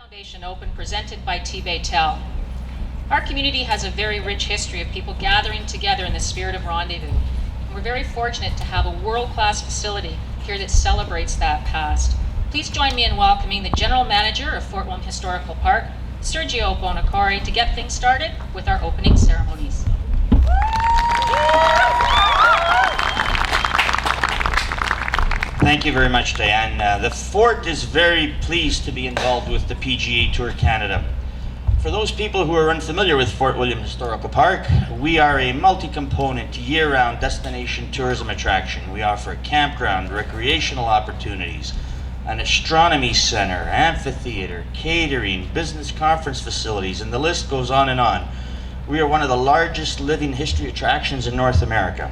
Foundation Open presented by T-Bay-Tel. Our community has a very rich history of people gathering together in the spirit of rendezvous. And we're very fortunate to have a world-class facility here that celebrates that past. Please join me in welcoming the General Manager of Fort William Historical Park, Sergio Bonacore, to get things started with our opening ceremonies. Thank you very much, Diane. The Fort is very pleased to be involved with the PGA Tour Canada. For those people who are unfamiliar with Fort William Historical Park, we are a multi-component, year-round destination tourism attraction. We offer a campground, recreational opportunities, an astronomy center, amphitheater, catering, business conference facilities, and the list goes on and on. We are one of the largest living history attractions in North America.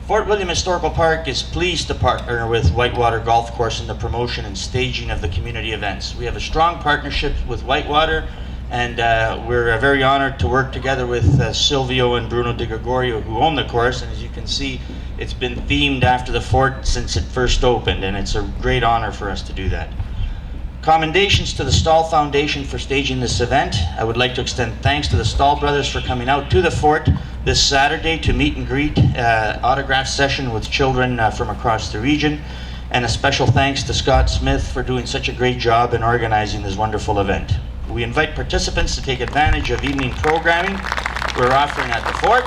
Fort William Historical Park is pleased to partner with Whitewater Golf Course in the promotion and staging of the community events. We have a strong partnership with Whitewater, and we're very honored to work together with Silvio and Bruno Di Gregorio, who own the course. And as you can see, it's been themed after the fort since it first opened, and it's a great honor for us to do that. Commendations to the Staal Foundation for staging this event. I would like to extend thanks to the Staal brothers for coming out to the fort this Saturday to meet and greet, autograph session with children from across the region, and a special thanks to Scott Smith for doing such a great job in organizing this wonderful event. We invite participants to take advantage of evening programming we're offering at the fort.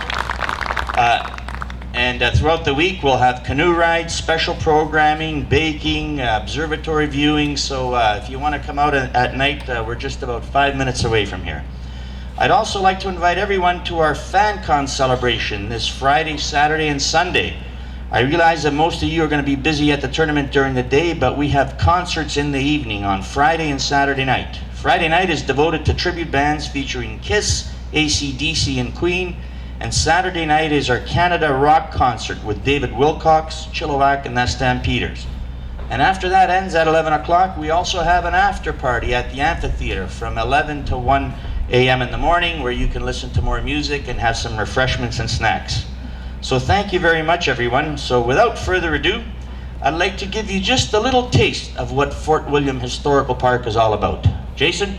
And throughout the week, we'll have canoe rides, special programming, baking, observatory viewing. So if you want to come out at night, we're just about 5 minutes away from here. I'd also like to invite everyone to our FanCon celebration this Friday, Saturday, and Sunday. I realize that most of you are going to be busy at the tournament during the day, but we have concerts in the evening on Friday and Saturday night. Friday night is devoted to tribute bands featuring Kiss, AC/DC, and Queen. And Saturday night is our Canada Rock concert with David Wilcox, Chilliwack, and the Stampeders. And after that ends at 11 o'clock, we also have an after party at the amphitheater from 11 to 1 a.m. in the morning, where you can listen to more music and have some refreshments and snacks. So thank you very much, everyone. So without further ado, I'd like to give you just a little taste of what Fort William Historical Park is all about. Jason?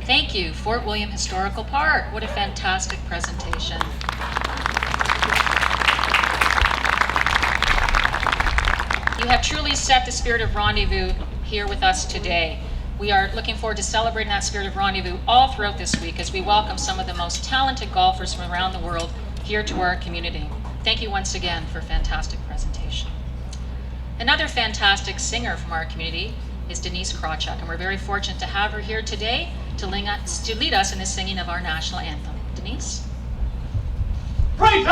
Thank you, Fort William Historical Park. What a fantastic presentation. You have truly set the spirit of rendezvous here with us today. We are looking forward to celebrating that spirit of rendezvous all throughout this week as we welcome some of the most talented golfers from around the world here to our community. Thank you once again for a fantastic presentation. Another fantastic singer from our community is Denise Krawchuk, and we're very fortunate to have her here today to lead us in the singing of our national anthem. Denise? Praise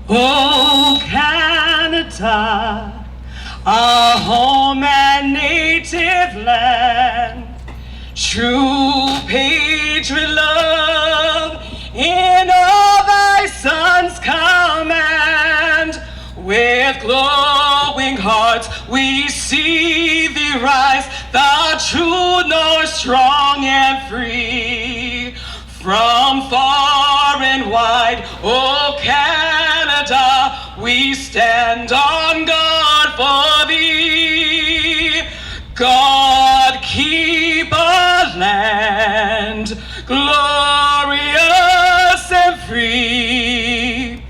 Oh, Canada, our home and native land, true patriot love in all thy sons' command. With glowing hearts we see thee rise, the true north, strong and free. From far and wide, O Canada, we stand on guard for thee. God keep our land glorious and free.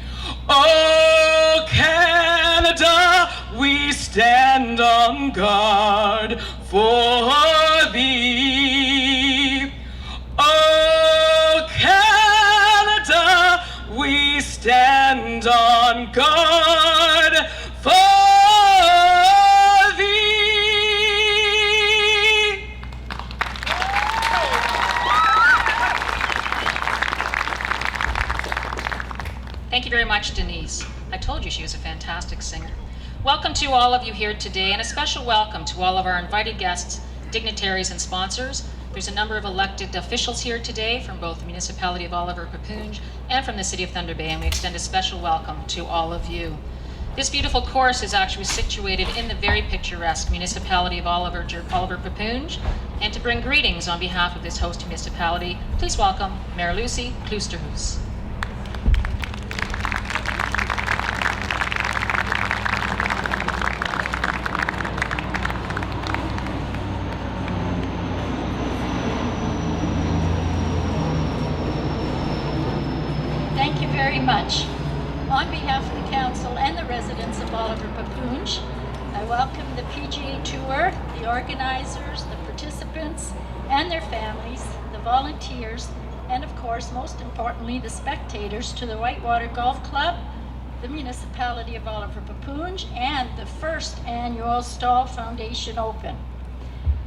O Canada, we stand on guard for thee. O Canada, we stand on guard for thee. Thank you very much, Denise. I told you she was a fantastic singer. Welcome to all of you here today, and a special welcome to all of our invited guests, dignitaries, and sponsors. There's a number of elected officials here today from both the Municipality of Oliver-Papoonge and from the City of Thunder Bay, and we extend a special welcome to all of you. This beautiful course is actually situated in the very picturesque Municipality of Oliver-Papoonge, and to bring greetings on behalf of this host municipality, please welcome Mayor Lucy Kloosterhuis. Thank you very much. On behalf of the Council and the residents of Oliver-Papoonge, I welcome the PGA Tour, the organizers, the participants, and their families, the volunteers, and of course, most importantly, the spectators to the Whitewater Golf Club, the Municipality of Oliver-Papoonge, and the first annual Staal Foundation Open.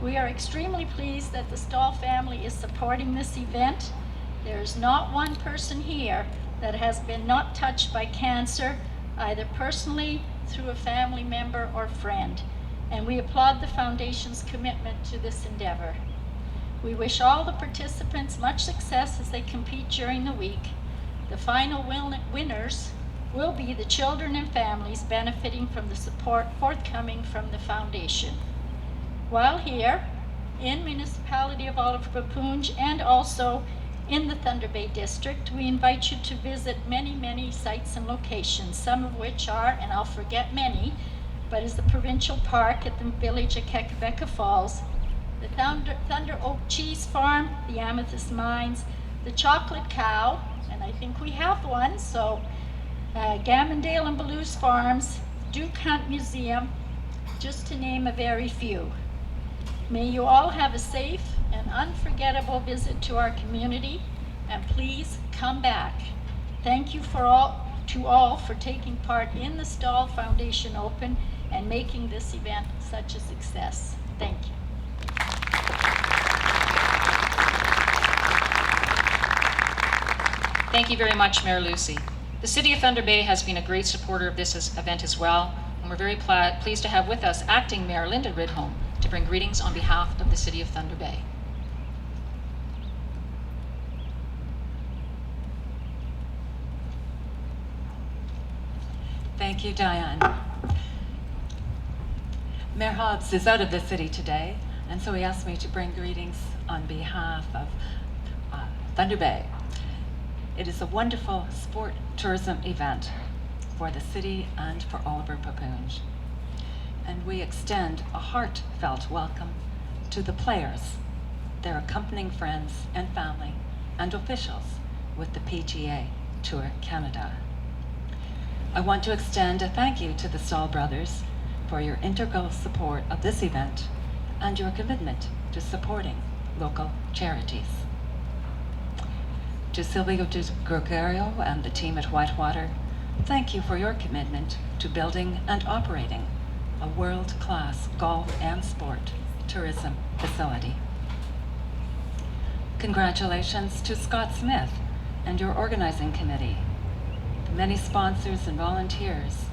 We are extremely pleased that the Staal family is supporting this event. There is not one person here that has been not touched by cancer, either personally, through a family member or friend. And we applaud the Foundation's commitment to this endeavor. We wish all the participants much success as they compete during the week. The final winners will be the children and families benefiting from the support forthcoming from the Foundation. While here, in Municipality of Oliver-Papoonge and also in the Thunder Bay District, we invite you to visit many sites and locations, some of which are, and I'll forget many, but is the Provincial Park at the village of Kekabeka Falls, the Thunder Oak Cheese Farm, the Amethyst Mines, the Chocolate Cow, and I think we have one, so Gammondale and Balouse Farms, Duke Hunt Museum, just to name a very few. May you all have a safe and unforgettable visit to our community, and please come back. Thank you to all for taking part in the Staal Foundation Open and making this event such a success. Thank you. Thank you very much, Mayor Lucy. The City of Thunder Bay has been a great supporter of this event as well, and we're very pleased to have with us Acting Mayor Linda Ridholm to bring greetings on behalf of the City of Thunder Bay. Thank you, Diane. Mayor Hobbs is out of the city today, and so he asked me to bring greetings on behalf of Thunder Bay. It is a wonderful sport tourism event. for the city and for Oliver Papoonge. And we extend a heartfelt welcome to the players, their accompanying friends and family, and officials with the PGA Tour Canada. I want to extend a thank you to the Staal brothers for your integral support of this event and your commitment to supporting local charities. To Silvio Di Gregorio and the team at Whitewater, thank you for your commitment to building and operating a world-class golf and sport tourism facility. Congratulations to Scott Smith and your organizing committee, the many sponsors and volunteers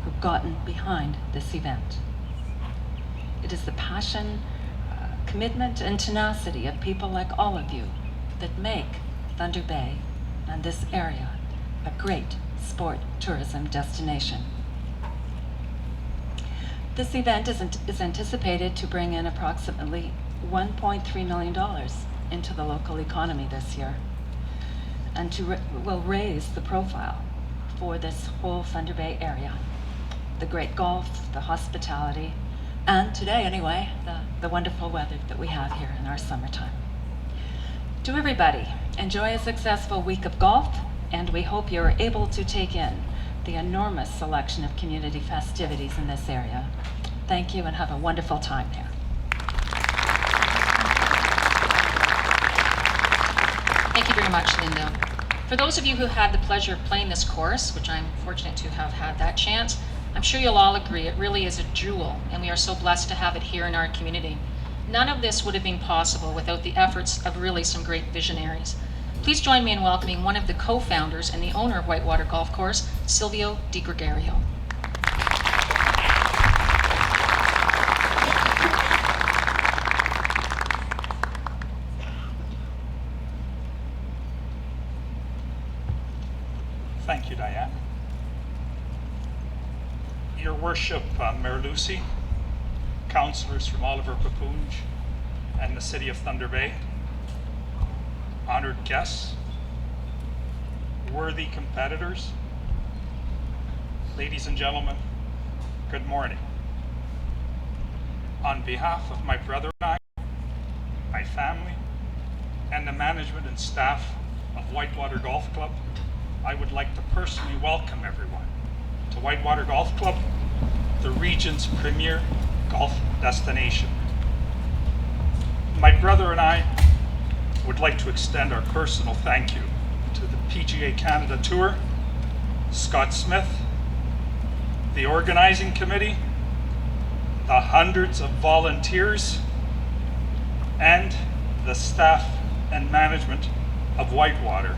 who've gotten behind this event. It is the passion, commitment, and tenacity of people like all of you that make Thunder Bay and this area a great sport tourism destination. This event is anticipated to bring in approximately $1.3 million into the local economy this year, and will raise the profile for this whole Thunder Bay area. The great golf, the hospitality, and today anyway, the wonderful weather that we have here in our summertime. To everybody, enjoy a successful week of golf, and we hope you're able to take in the enormous selection of community festivities in this area. Thank you and have a wonderful time here. Thank you very much, Linda. For those of you who had the pleasure of playing this course, which I'm fortunate to have had that chance, I'm sure you'll all agree it really is a jewel, and we are so blessed to have it here in our community. None of this would have been possible without the efforts of really some great visionaries. Please join me in welcoming one of the co-founders and the owner of Whitewater Golf Course, Silvio Di Gregorio. Thank you, Diane. Your Worship, Mayor Lucy, councillors from Oliver Papoonge and the City of Thunder Bay, honored guests, worthy competitors, ladies and gentlemen, good morning. On behalf of my brother and I, my family, and the management and staff of Whitewater Golf Club, I would like to personally welcome everyone to Whitewater Golf Club, the region's premier golf destination. My brother and I would like to extend our personal thank you to the PGA Canada Tour, Scott Smith, the organizing committee, the hundreds of volunteers, and the staff and management of Whitewater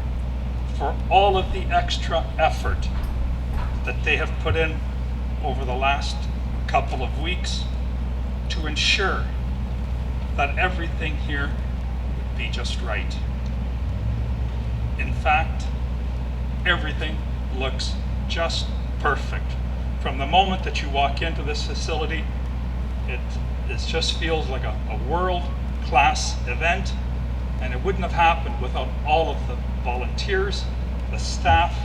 for all of the extra effort that they have put in over the last couple of weeks to ensure that everything here would be just right. In fact, everything looks just perfect. From the moment that you walk into this facility, it just feels like a world-class event, and it wouldn't have happened without all of the volunteers, the staff,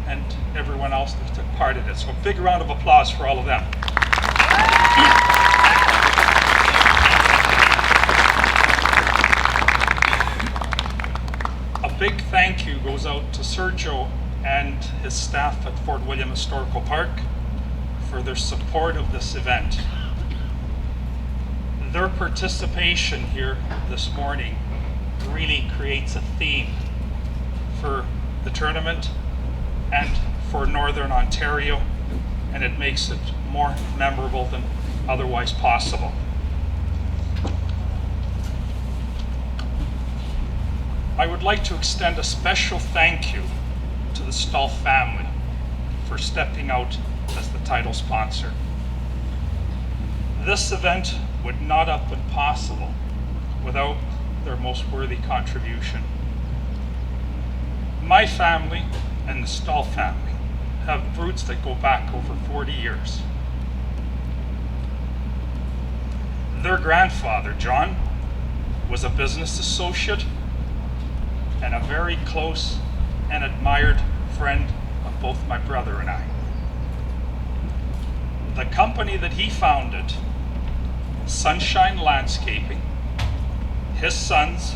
and everyone else that took part in it. So a big round of applause for all of them. A big thank you goes out to Sergio and his staff at Fort William Historical Park for their support of this event. Their participation here this morning really creates a theme for the tournament and for Northern Ontario, and it makes it more memorable than otherwise possible. I would like to extend a special thank you to the Staal family for stepping out as the title sponsor. This event would not have been possible without their most worthy contribution. My family and the Staal family have roots that go back over 40 years. Their grandfather, John, was a business associate and a very close and admired friend of both my brother and I. the company that he founded, Sunshine Landscaping, his sons,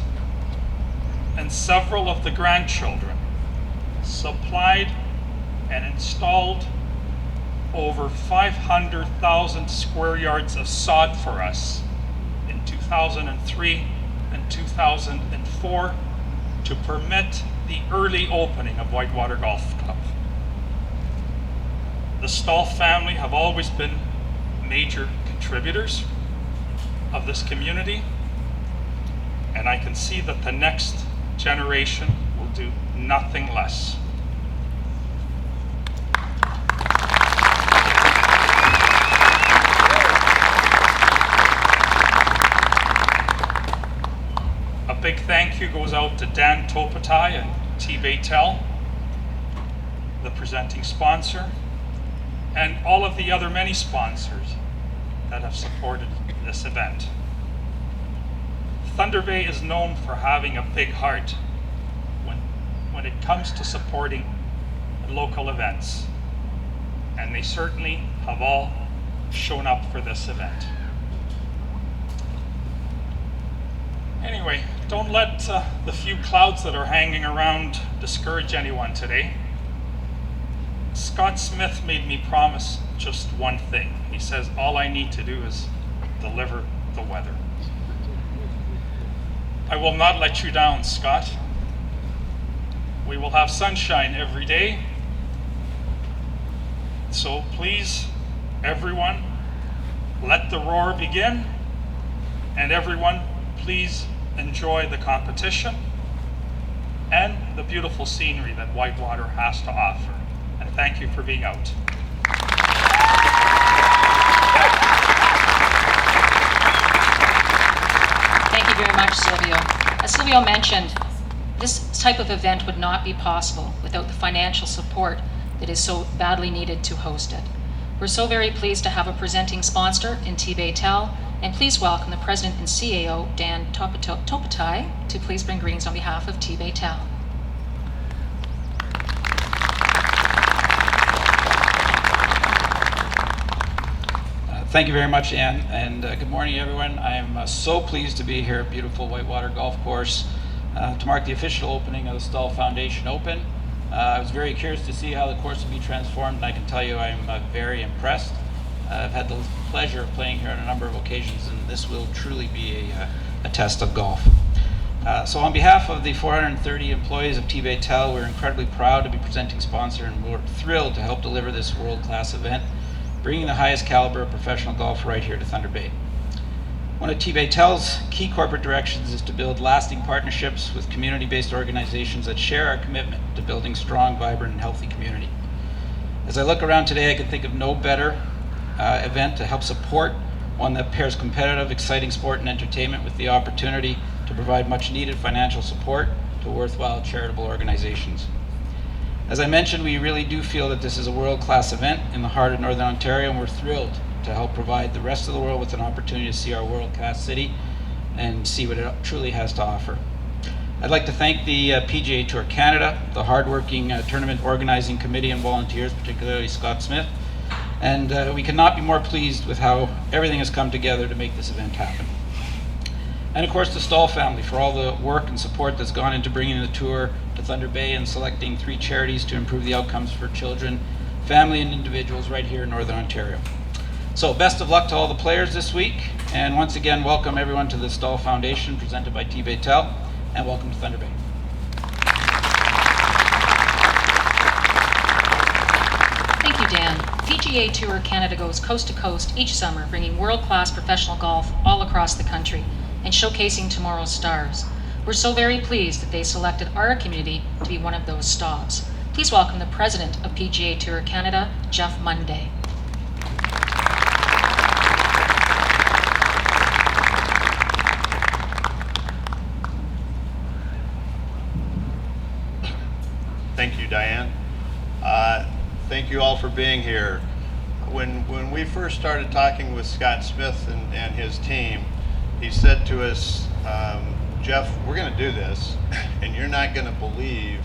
and several of the grandchildren supplied and installed over 500,000 square yards of sod for us in 2003 and 2004 to permit the early opening of Whitewater Golf Club. The Staal family have always been major contributors of this community, and I can see that the next generation will do nothing less. A big thank you goes out to Dan Topatai and T. Tell, the presenting sponsor, and all of the other many sponsors that have supported this event. Thunder Bay is known for having a big heart when it comes to supporting local events, and they certainly have all shown up for this event. Anyway, don't let the few clouds that are hanging around discourage anyone today. Scott Smith made me promise just one thing. He says, all I need to do is deliver the weather. I will not let you down, Scott. We will have sunshine every day. So please, everyone, let the roar begin. And everyone, please enjoy the competition and the beautiful scenery that Whitewater has to offer. And thank you for being out. Thank you very much, Silvio. As Silvio mentioned, this type of event would not be possible without the financial support that is so badly needed to host it. We're so very pleased to have a presenting sponsor in T. Tell, and please welcome the President and CAO, Dan Topatai, to please bring greetings on behalf of T. Tell. Thank you very much, Ann, and good morning, everyone. I am so pleased to be here at beautiful Whitewater Golf Course to mark the official opening of the Staal Foundation Open. I was very curious to see how the course will be transformed, and I can tell you I'm very impressed. I've had the pleasure of playing here on a number of occasions, and this will truly be a test of golf. So on behalf of the 430 employees of T. Tell, we're incredibly proud to be presenting sponsor, and we're thrilled to help deliver this world-class event, bringing the highest caliber of professional golf right here to Thunder Bay. One of T. Tell's key corporate directions is to build lasting partnerships with community-based organizations that share our commitment to building strong, vibrant, and healthy community. As I look around today, I can think of no better event to help support one that pairs competitive, exciting sport and entertainment with the opportunity to provide much-needed financial support to worthwhile charitable organizations. As I mentioned, we really do feel that this is a world-class event in the heart of Northern Ontario, and we're thrilled to help provide the rest of the world with an opportunity to see our world-class city and see what it truly has to offer. I'd like to thank the PGA Tour Canada, the hardworking tournament organizing committee and volunteers, particularly Scott Smith, and we cannot be more pleased with how everything has come together to make this event happen. And of course the Staal family for all the work and support that's gone into bringing the tour to Thunder Bay and selecting 3 charities to improve the outcomes for children, family, and individuals right here in Northern Ontario. So best of luck to all the players this week, and once again welcome everyone to the Staal Foundation presented by T. Tell, and welcome to Thunder Bay. Thank you, Dan. PGA Tour Canada goes coast to coast each summer, bringing world-class professional golf all across the country and showcasing tomorrow's stars. We're so very pleased that they selected our community to be one of those stops. Please welcome the President of PGA Tour Canada, Jeff Monday. Thank you, Diane. Thank you all for being here. When we first started talking with Scott Smith and his team, he said to us, Jeff, we're going to do this, and you're not going to believe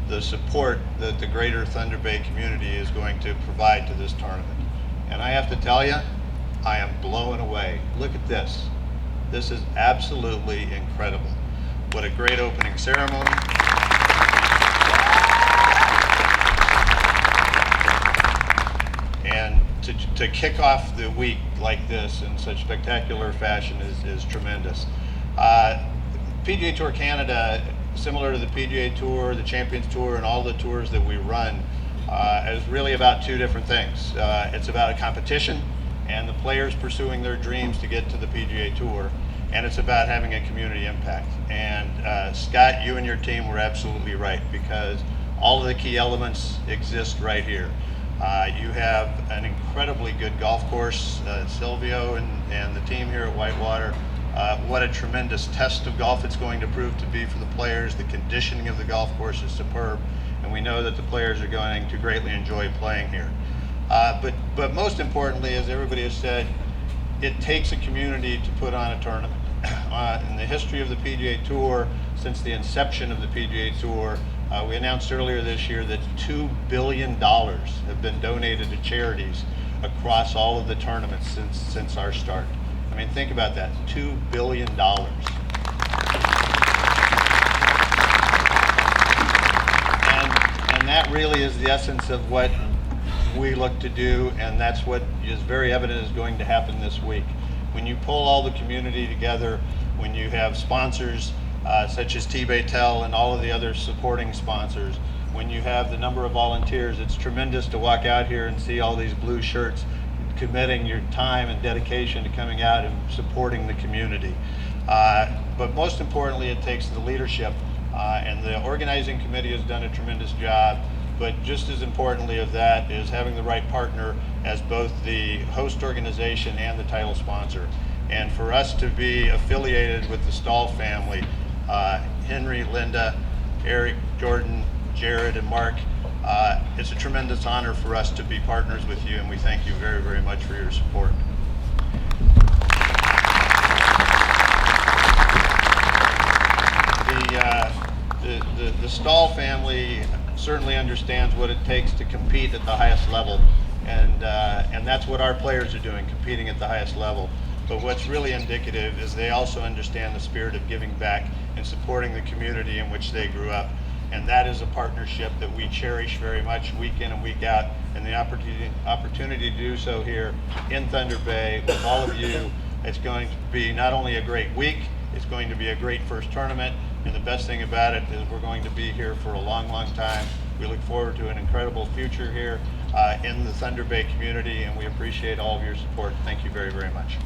the support that the greater Thunder Bay community is going to provide to this tournament. And I have to tell you, I am blown away. Look at this. This is absolutely incredible. What a great opening ceremony. And to kick off the week like this in such spectacular fashion is tremendous. PGA Tour Canada, similar to the PGA Tour, the Champions Tour, and all the tours that we run, is really about two different things. It's about a competition and the players pursuing their dreams to get to the PGA Tour, and it's about having a community impact. And Scott, you and your team were absolutely right, because all of the key elements exist right here. You have an incredibly good golf course, Silvio and the team here at Whitewater. What a tremendous test of golf it's going to prove to be for the players. The conditioning of the golf course is superb, and we know that the players are going to greatly enjoy playing here. But most importantly, as everybody has said, it takes a community to put on a tournament. In the history of the PGA Tour, since the inception of the PGA Tour, we announced earlier this year that $2 billion have been donated to charities across all of the tournaments since our start. I mean, think about that, $2 billion. And that really is the essence of what we look to do, and that's what is very evident is going to happen this week. When you pull all the community together, when you have sponsors such as T-Baytel and all of the other supporting sponsors, when you have the number of volunteers, it's tremendous to walk out here and see all these blue shirts committing your time and dedication to coming out and supporting the community. But most importantly, it takes the leadership, and the organizing committee has done a tremendous job. But just as importantly of that is having the right partner as both the host organization and the title sponsor. And for us to be affiliated with the Staal family, Henry, Linda, Eric, Jordan, Jared, and Mark, it's a tremendous honor for us to be partners with you, and we thank you very, very much for your support. The Staal family certainly understands what it takes to compete at the highest level, and that's what our players are doing, competing at the highest level. But what's really indicative is they also understand the spirit of giving back and supporting the community in which they grew up. And that is a partnership that we cherish very much week in and week out, and the opportunity to do so here in Thunder Bay with all of you. It's going to be not only a great week, it's going to be a great first tournament, and the best thing about it is we're going to be here for a long, long time. We look forward to an incredible future here in the Thunder Bay community, and we appreciate all of your support. Thank you very, very much.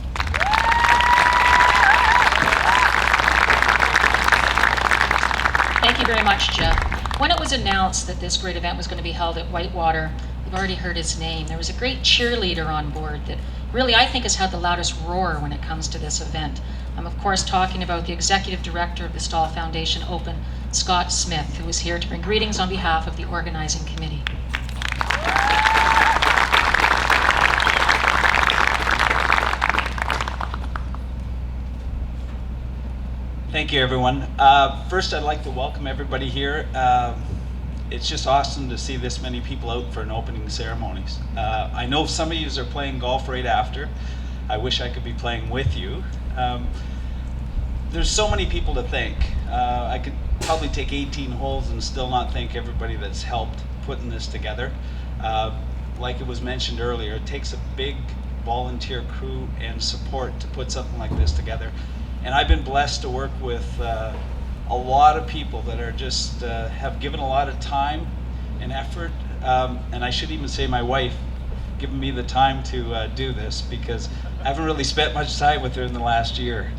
Thank you very much, Jeff. When it was announced that this great event was going to be held at Whitewater, you've already heard his name. There was a great cheerleader on board that really, I think, has had the loudest roar when it comes to this event. I'm, of course, talking about the Executive Director of the Staal Foundation Open, Scott Smith, who is here to bring greetings on behalf of the organizing committee. Thank you, everyone. First, I'd like to welcome everybody here. It's just awesome to see this many people out for an opening ceremonies. I know some of you are playing golf right after. I wish I could be playing with you. There's so many people to thank. I could probably take 18 holes and still not thank everybody that's helped putting this together. Like it was mentioned earlier, it takes a big volunteer crew and support to put something like this together. And I've been blessed to work with a lot of people that are just have given a lot of time and effort, and I should even say my wife giving me the time to do this, because I haven't really spent much time with her in the last year.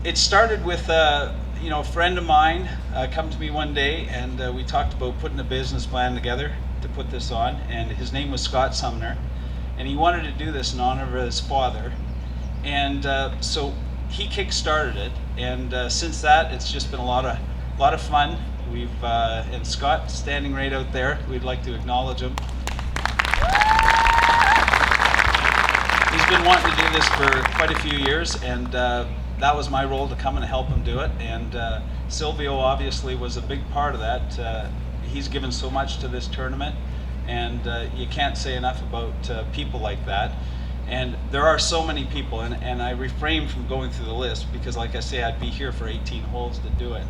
It started with a friend of mine come to me one day, and we talked about putting a business plan together to put this on, and his name was Scott Sumner, and he wanted to do this in honor of his father. And so he kick-started it, and since that, it's just been a lot of fun. We've and Scott standing right out there. We'd like to acknowledge him. He's been wanting to do this for quite a few years, and that was my role to come and help him do it. And Silvio obviously was a big part of that. He's given so much to this tournament, and you can't say enough about people like that. And there are so many people, and I refrain from going through the list because, like I say, I'd be here for 18 holes to do it.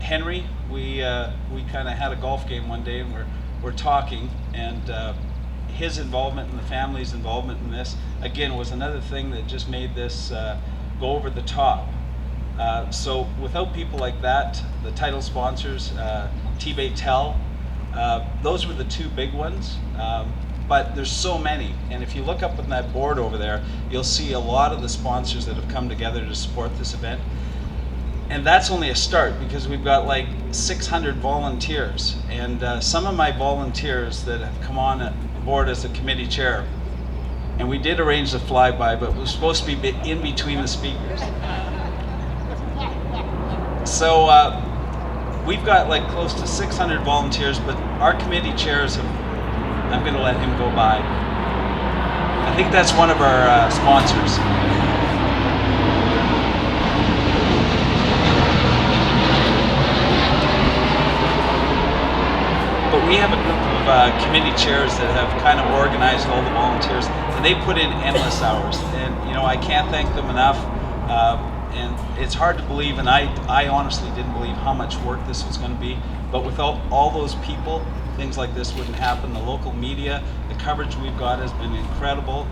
Henry, we kind of had a golf game one day, and we're talking, and his involvement and the family's involvement in this, again, was another thing that just made this go over the top. So without people like that, the title sponsors, Tel, those were the two big ones. But there's so many, and if you look up on that board over there, you'll see a lot of the sponsors that have come together to support this event. And that's only a start, because we've got like 600 volunteers, and some of my volunteers that have come on board as the committee chair, and we did arrange the flyby, but it was supposed to be in between the speakers. So we've got like close to 600 volunteers, but our committee chairs have, I'm going to let him go by. I think that's one of our sponsors. But we have a group of committee chairs that have kind of organized all the volunteers, and they put in endless hours. And you know, I can't thank them enough. And it's hard to believe, and I honestly didn't believe how much work this was going to be. But without all those people, things like this wouldn't happen. The local media, the coverage we've got has been incredible.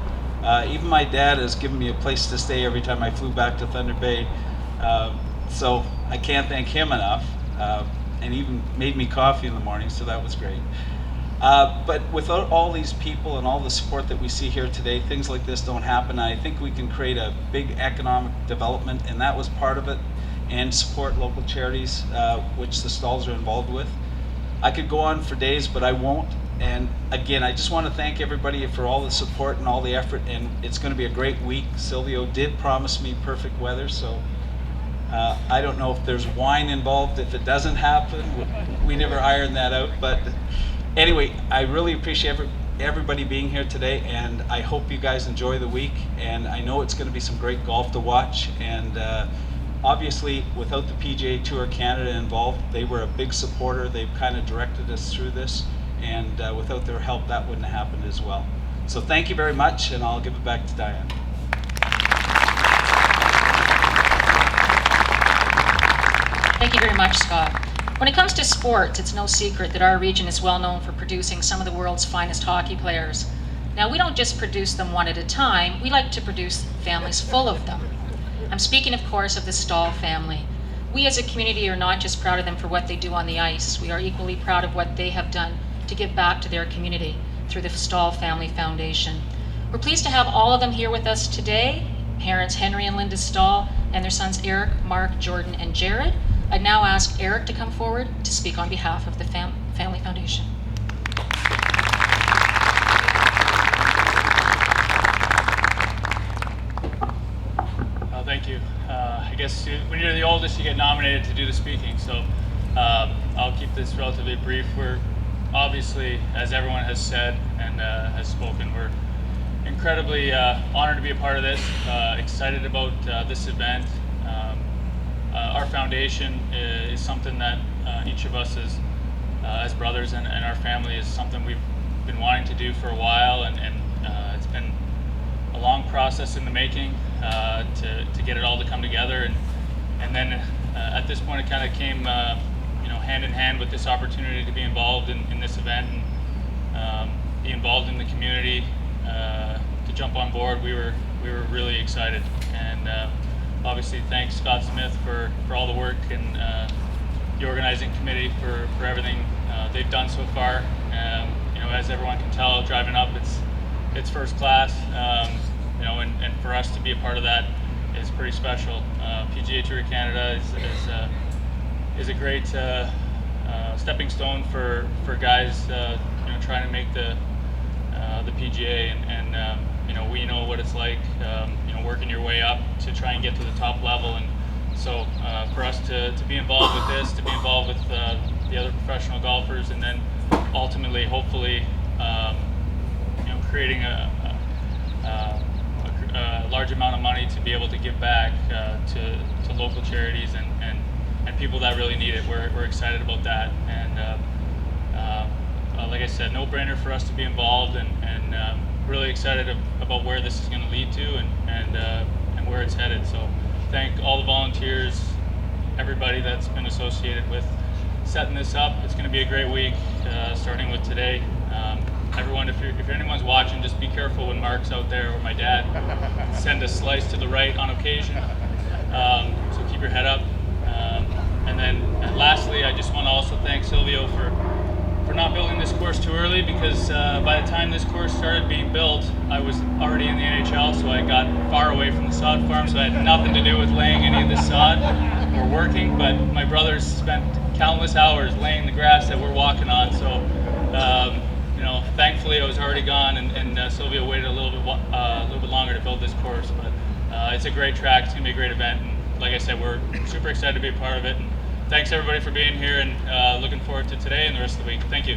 Even my dad has given me a place to stay every time I flew back to Thunder Bay. So I can't thank him enough. And even made me coffee in the morning, so that was great. But without all these people and all the support that we see here today, things like this don't happen. I think we can create a big economic development, and that was part of it, and support local charities, which the Staals are involved with. I could go on for days, but I won't. And again, I just want to thank everybody for all the support and all the effort, and it's going to be a great week. Silvio did promise me perfect weather, so I don't know if there's wine involved. If it doesn't happen, we never iron that out. But anyway, I really appreciate everybody being here today, and I hope you guys enjoy the week. And I know it's going to be some great golf to watch. And obviously, without the PGA Tour Canada involved, they were a big supporter. They've kind of directed us through this, and without their help, that wouldn't have happened as well. So thank you very much, and I'll give it back to Diane. Thank you very much, Scott. When it comes to sports, it's no secret that our region is well known for producing some of the world's finest hockey players. Now, we don't just produce them one at a time, we like to produce families full of them. I'm speaking, of course, of the Staal family. We as a community are not just proud of them for what they do on the ice, we are equally proud of what they have done to give back to their community through the Staal Family Foundation. We're pleased to have all of them here with us today, parents Henry and Linda Staal, and their sons Eric, Mark, Jordan, and Jared. I'd now ask Eric to come forward to speak on behalf of the Family Foundation. Well, thank you. I guess when you're the oldest, you get nominated to do the speaking, so I'll keep this relatively brief. We're obviously, as everyone has said and has spoken, we're incredibly honored to be a part of this, excited about this event. Our foundation is something that each of us as brothers and our family is something we've been wanting to do for a while, and it's been a long process in the making to get it all to come together, and then at this point it kind of came hand in hand with this opportunity to be involved in this event and be involved in the community, to jump on board. We were really excited, and obviously thanks Scott Smith for all the work and the organizing committee for everything they've done so far. As everyone can tell, driving up, it's first class, and for us to be a part of that is pretty special. PGA Tour Canada is a great stepping stone for guys trying to make the PGA, and we know what it's like, working your way up to try and get to the top level. And so for us to be involved with this, to be involved with the other professional golfers, and then ultimately, hopefully, creating a large amount of money to be able to give back to local charities and people that really need it. We're excited about that, and like I said, no-brainer for us to be involved, and really excited about where this is going to lead to and where it's headed. So thank all the volunteers, everybody that's been associated with setting this up. It's going to be a great week, starting with today. Everyone, if anyone's watching, just be careful when Mark's out there, or my dad. Send a slice to the right on occasion. So keep your head up. And then lastly, I just want to also thank Silvio for not building this course too early, because by the time this course started being built, I was already in the NHL, so I got far away from the sod farm, so I had nothing to do with laying any of this sod or working, but my brothers spent countless hours laying the grass that we're walking on, so you know, thankfully I was already gone, and Silvio waited a little bit longer to build this course, but it's a great track, it's going to be a great event, and like I said, we're super excited to be a part of it. And thanks everybody for being here, and looking forward to today and the rest of the week. Thank you.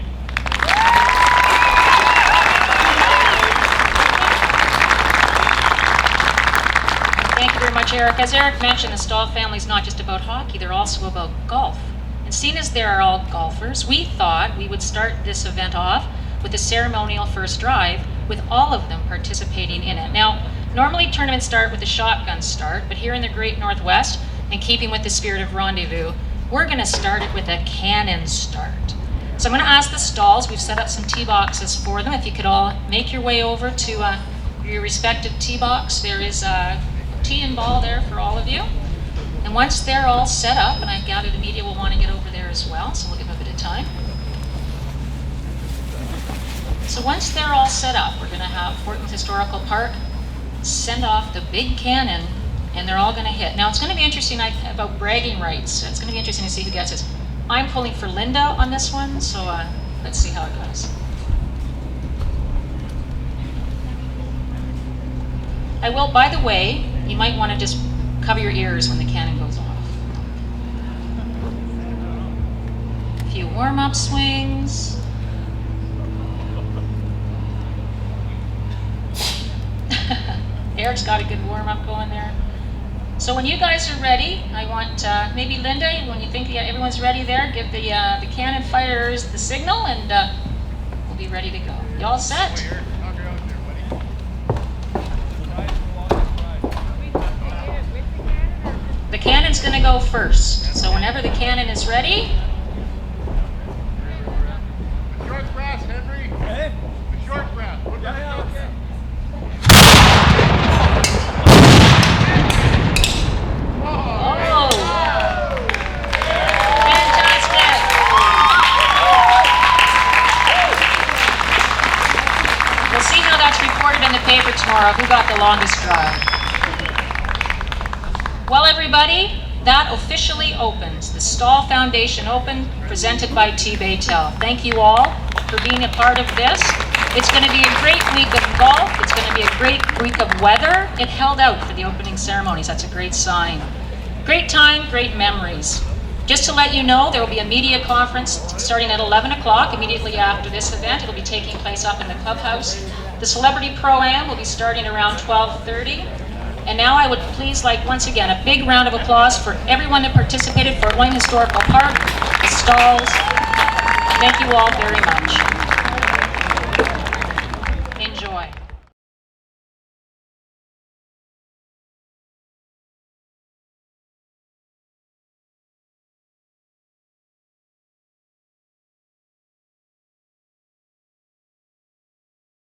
Thank you very much, Eric. As Eric mentioned, the Staal family is not just about hockey, they're also about golf. And seeing as there are all golfers, we thought we would start this event off with a ceremonial first drive with all of them participating in it. Now, normally tournaments start with a shotgun start, but here in the Great Northwest, in keeping with the spirit of rendezvous, we're going to start it with a cannon start. So I'm going to ask the stalls, we've set up some tee boxes for them. If you could all make your way over to your respective tee box. There is a tee and ball there for all of you. And once they're all set up, and I gather the media will want to get over there as well, so we'll give them a bit of time. So once they're all set up, we're going to have Fort Worth Historical Park send off the big cannon, and they're all going to hit. Now, it's going to be interesting about bragging rights. It's going to be interesting to see who gets this. I'm pulling for Linda on this one, so let's see how it goes. I will, by the way, you might want to just cover your ears when the cannon goes off. A few warm-up swings. Eric's got a good warm-up going there. So when you guys are ready, I want maybe Linda, when you think everyone's ready there, give the cannon fires the signal, and we'll be ready to go. You all set? The cannon's going to go first. So whenever the cannon is ready. Short grass, Henry. Hey? The short grass. Oh! Fantastic! We'll see how that's reported in the paper tomorrow, who got the longest drive. Well, everybody, that officially opens the Staal Foundation Open, presented by T-Baytel. Thank you all for being a part of this. It's going to be a great week of golf. It's going to be a great week of weather. It held out for the opening ceremonies. That's a great sign. Great time, great memories. Just to let you know, there will be a media conference starting at 11 o'clock immediately after this event. It'll be taking place up in the clubhouse. The Celebrity Pro-Am will be starting around 12:30. And now I would please like, once again, a big round of applause for everyone that participated, Fort Wayne Historical Park, the stalls. Thank you all very much.